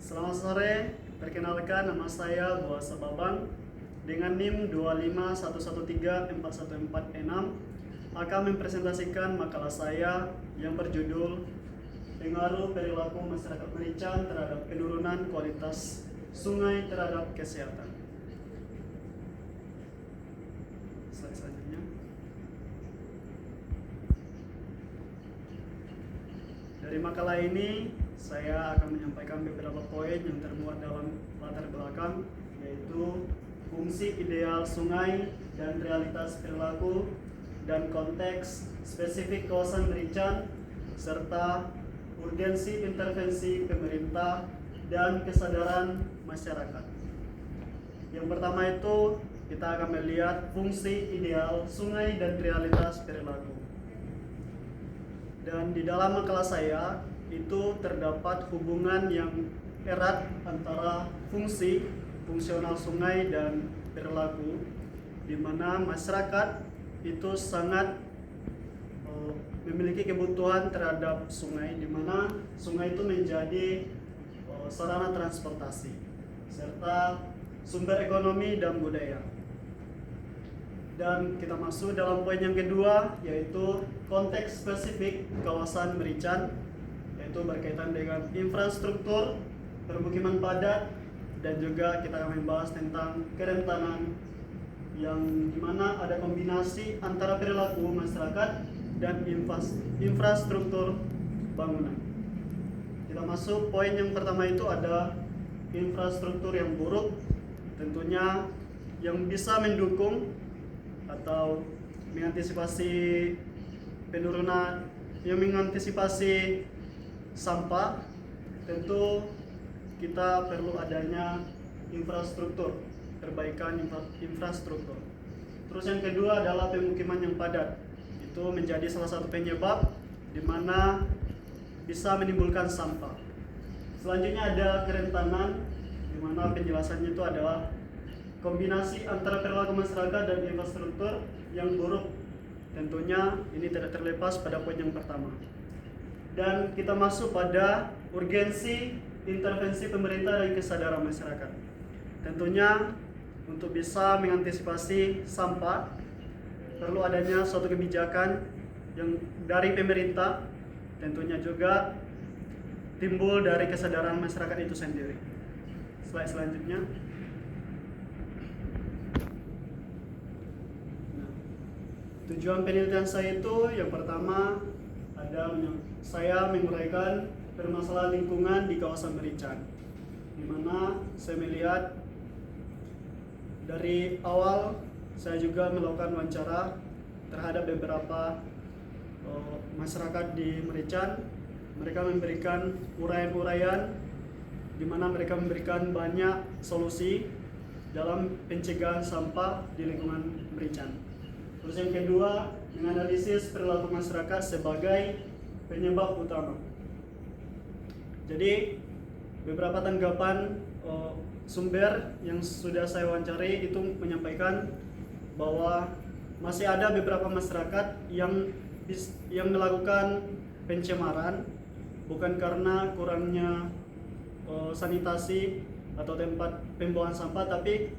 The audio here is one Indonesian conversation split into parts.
Selamat sore, perkenalkan nama saya Boasa Babang dengan NIM 251134146 akan mempresentasikan makalah saya yang berjudul Pengaruh Perilaku Masyarakat Merican terhadap Penurunan Kualitas Sungai terhadap Kesehatan. Slide selanjutnya. Dari makalah ini, saya akan menyampaikan beberapa poin yang termuat dalam latar belakang, yaitu fungsi ideal sungai dan realitas perilaku dan konteks spesifik kawasan Merican, serta urgensi intervensi pemerintah dan kesadaran masyarakat. Yang pertama itu, kita akan melihat fungsi ideal sungai dan realitas perilaku. Dan di dalam makalah saya itu terdapat hubungan yang erat antara fungsional sungai dan perilaku, di mana masyarakat itu sangat memiliki kebutuhan terhadap sungai, di mana sungai itu menjadi sarana transportasi serta sumber ekonomi dan budaya. Dan kita masuk dalam poin yang kedua, yaitu konteks spesifik kawasan Merican, yaitu berkaitan dengan infrastruktur, permukiman padat, dan juga kita akan membahas tentang kerentanan yang dimana ada kombinasi antara perilaku masyarakat dan infrastruktur bangunan. Kita masuk poin yang pertama, itu ada infrastruktur yang buruk, tentunya yang bisa mendukung atau mengantisipasi penurunan, yang mengantisipasi sampah. Tentu kita perlu adanya infrastruktur, perbaikan infrastruktur. Terus yang kedua adalah pemukiman yang padat. Itu menjadi salah satu penyebab di mana bisa menimbulkan sampah. Selanjutnya ada kerentanan, di mana penjelasannya itu adalah kombinasi antara perilaku masyarakat dan infrastruktur yang buruk. Tentunya ini tidak terlepas pada poin yang pertama. Dan kita masuk pada urgensi intervensi pemerintah dan kesadaran masyarakat. Tentunya untuk bisa mengantisipasi sampah perlu adanya suatu kebijakan yang dari pemerintah, tentunya juga timbul dari kesadaran masyarakat itu sendiri. Slide selanjutnya. Tujuan penelitian saya itu yang pertama saya menguraikan permasalahan lingkungan di kawasan Merican, di mana saya melihat dari awal saya juga melakukan wawancara terhadap beberapa masyarakat di Merican. Mereka memberikan uraian-uraian di mana mereka memberikan banyak solusi dalam pencegahan sampah di lingkungan Merican. Terus yang kedua, menganalisis perilaku masyarakat sebagai penyebab utama. Jadi beberapa tanggapan sumber yang sudah saya wawancari itu menyampaikan bahwa masih ada beberapa masyarakat yang melakukan pencemaran bukan karena kurangnya sanitasi atau tempat pembuangan sampah, tapi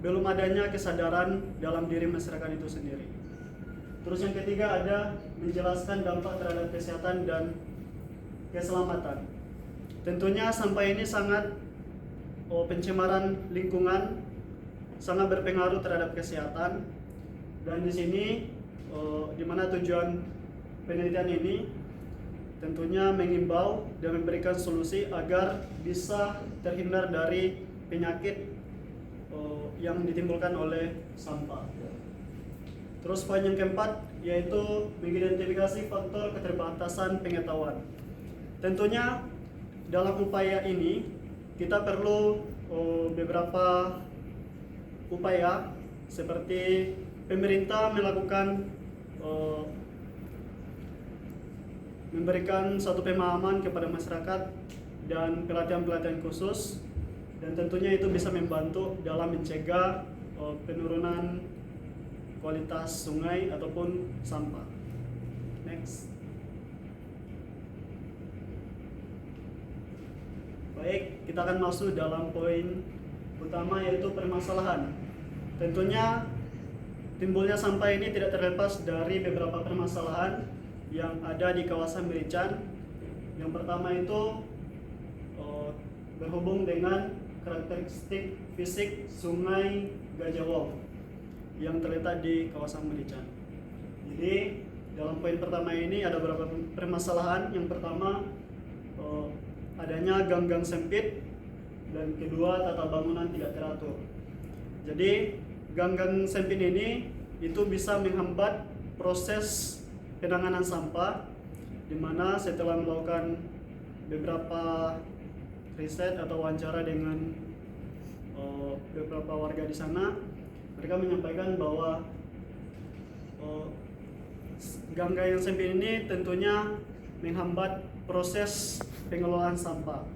belum adanya kesadaran dalam diri masyarakat itu sendiri. Terus yang ketiga ada menjelaskan dampak terhadap kesehatan dan keselamatan. Tentunya sampah ini sangat pencemaran lingkungan sangat berpengaruh terhadap kesehatan. Dan di sini di mana tujuan penelitian ini tentunya mengimbau dan memberikan solusi agar bisa terhindar dari penyakit yang ditimbulkan oleh sampah. Terus poin yang keempat yaitu mengidentifikasi faktor keterbatasan pengetahuan. Tentunya dalam upaya ini kita perlu beberapa upaya, seperti pemerintah melakukan memberikan satu pemahaman kepada masyarakat dan pelatihan-pelatihan khusus, dan tentunya itu bisa membantu dalam mencegah penurunan kualitas sungai ataupun sampah. Next. Baik, kita akan masuk dalam poin utama, yaitu permasalahan. Tentunya timbulnya sampah ini tidak terlepas dari beberapa permasalahan yang ada di kawasan Merican. Yang pertama itu berhubung dengan karakteristik fisik Sungai Gajah Wong yang terletak di kawasan Merican. Jadi dalam poin pertama ini ada beberapa permasalahan. Yang pertama adanya gang-gang sempit, dan kedua tata bangunan tidak teratur. Jadi gang-gang sempit ini itu bisa menghambat proses penanganan sampah, di mana setelah melakukan beberapa riset atau wawancara dengan beberapa warga di sana, mereka menyampaikan bahwa gang-gang yang sempit ini tentunya menghambat proses pengelolaan sampah,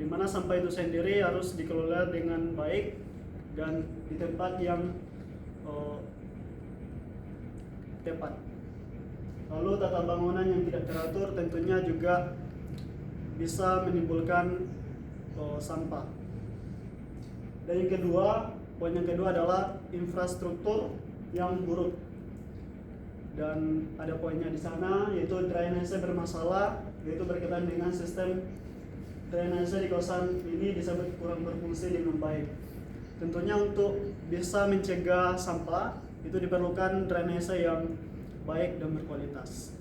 di mana sampah itu sendiri harus dikelola dengan baik dan di tempat yang tepat. Lalu tata bangunan yang tidak teratur tentunya juga bisa menimbulkan sampah. Dan yang kedua, poin yang kedua adalah infrastruktur yang buruk. Dan ada poinnya di sana, yaitu drainase bermasalah, yaitu berkaitan dengan sistem drainase di kawasan ini disebut kurang berfungsi dengan baik. Tentunya untuk bisa mencegah sampah itu diperlukan drainase yang baik dan berkualitas.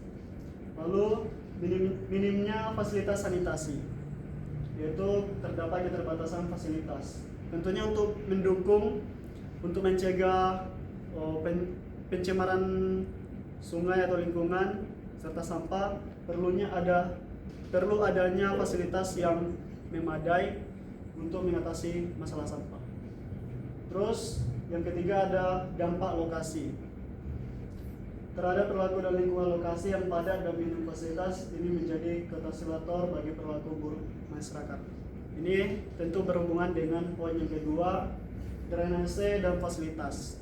Lalu minimnya fasilitas sanitasi, yaitu terdapat keterbatasan fasilitas. Tentunya untuk mendukung untuk mencegah pencemaran sungai atau lingkungan serta sampah, perlu adanya fasilitas yang memadai untuk mengatasi masalah sampah. Terus yang ketiga ada dampak lokasi. Terhadap perilaku dan lingkungan lokasi yang padat dan minim fasilitas, ini menjadi katalisator bagi perilaku buruk masyarakat. Ini tentu berhubungan dengan poin yang kedua, drainase dan fasilitas.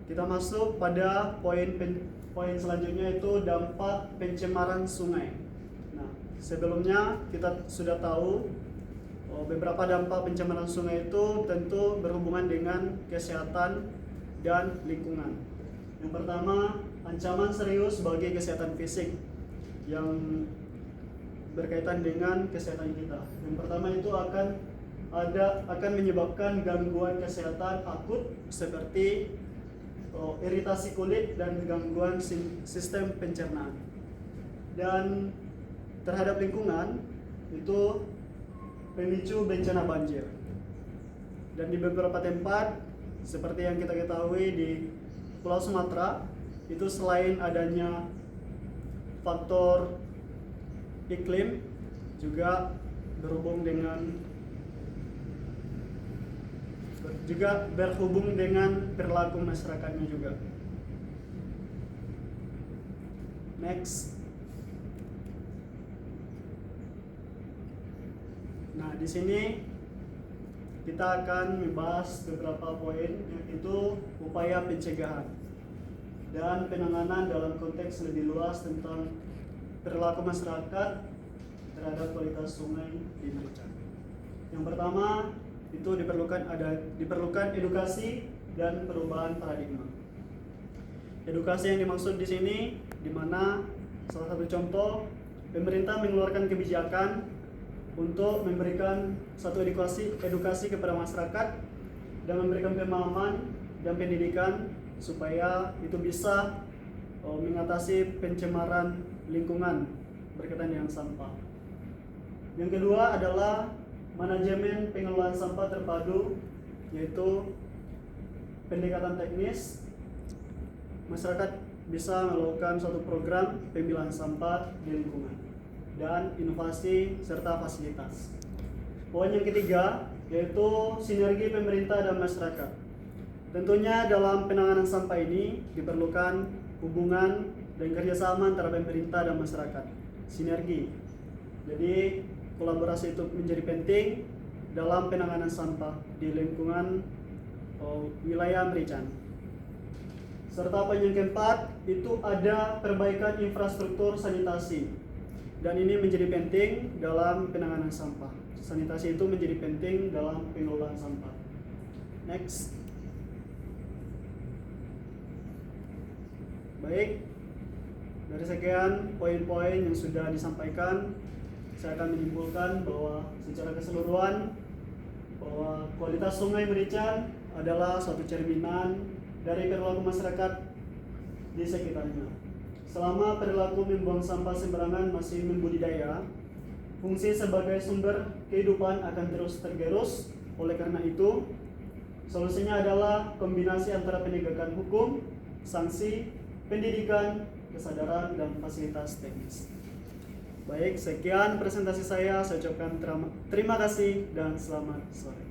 Kita masuk pada poin selanjutnya, itu dampak pencemaran sungai. Nah, sebelumnya kita sudah tahu beberapa dampak pencemaran sungai itu tentu berhubungan dengan kesehatan dan lingkungan. Yang pertama, ancaman serius bagi kesehatan fisik yang berkaitan dengan kesehatan kita. Yang pertama itu akan menyebabkan gangguan kesehatan akut seperti iritasi kulit dan gangguan sistem pencernaan. Dan terhadap lingkungan itu pemicu bencana banjir. Dan di beberapa tempat seperti yang kita ketahui di Pulau Sumatera, itu selain adanya faktor iklim, juga berhubung dengan perilaku masyarakatnya juga. Next. Nah, di sini kita akan membahas beberapa poin, yaitu upaya pencegahan dan penanganan dalam konteks lebih luas tentang perilaku masyarakat terhadap kualitas sungai di Merican. Yang pertama, itu diperlukan edukasi dan perubahan paradigma. Edukasi yang dimaksud di sini, di mana salah satu contoh, pemerintah mengeluarkan kebijakan untuk memberikan satu edukasi kepada masyarakat dan memberikan pemahaman dan pendidikan supaya itu bisa mengatasi pencemaran lingkungan berkaitan dengan sampah. Yang kedua adalah manajemen pengelolaan sampah terpadu, yaitu pendekatan teknis. Masyarakat bisa melakukan suatu program pemilahan sampah di lingkungan dan inovasi serta fasilitas. Poin yang ketiga yaitu sinergi pemerintah dan masyarakat. Tentunya dalam penanganan sampah ini diperlukan hubungan dan kerjasama antara pemerintah dan masyarakat. Sinergi. Jadi kolaborasi itu menjadi penting dalam penanganan sampah di lingkungan wilayah Merican. Serta poin yang keempat itu ada perbaikan infrastruktur sanitasi. Dan ini menjadi penting dalam penanganan sampah. Sanitasi itu menjadi penting dalam pengelolaan sampah. Next. Baik, dari sekian poin-poin yang sudah disampaikan, saya akan menyimpulkan bahwa secara keseluruhan bahwa kualitas Sungai Merican adalah suatu cerminan dari perilaku masyarakat di sekitarnya. Selama perilaku membuang sampah sembarangan masih membudidaya, fungsi sebagai sumber kehidupan akan terus tergerus. Oleh karena itu, solusinya adalah kombinasi antara penegakan hukum, sanksi, pendidikan, kesadaran, dan fasilitas teknis. Baik, sekian presentasi saya ucapkan terima kasih dan selamat sore.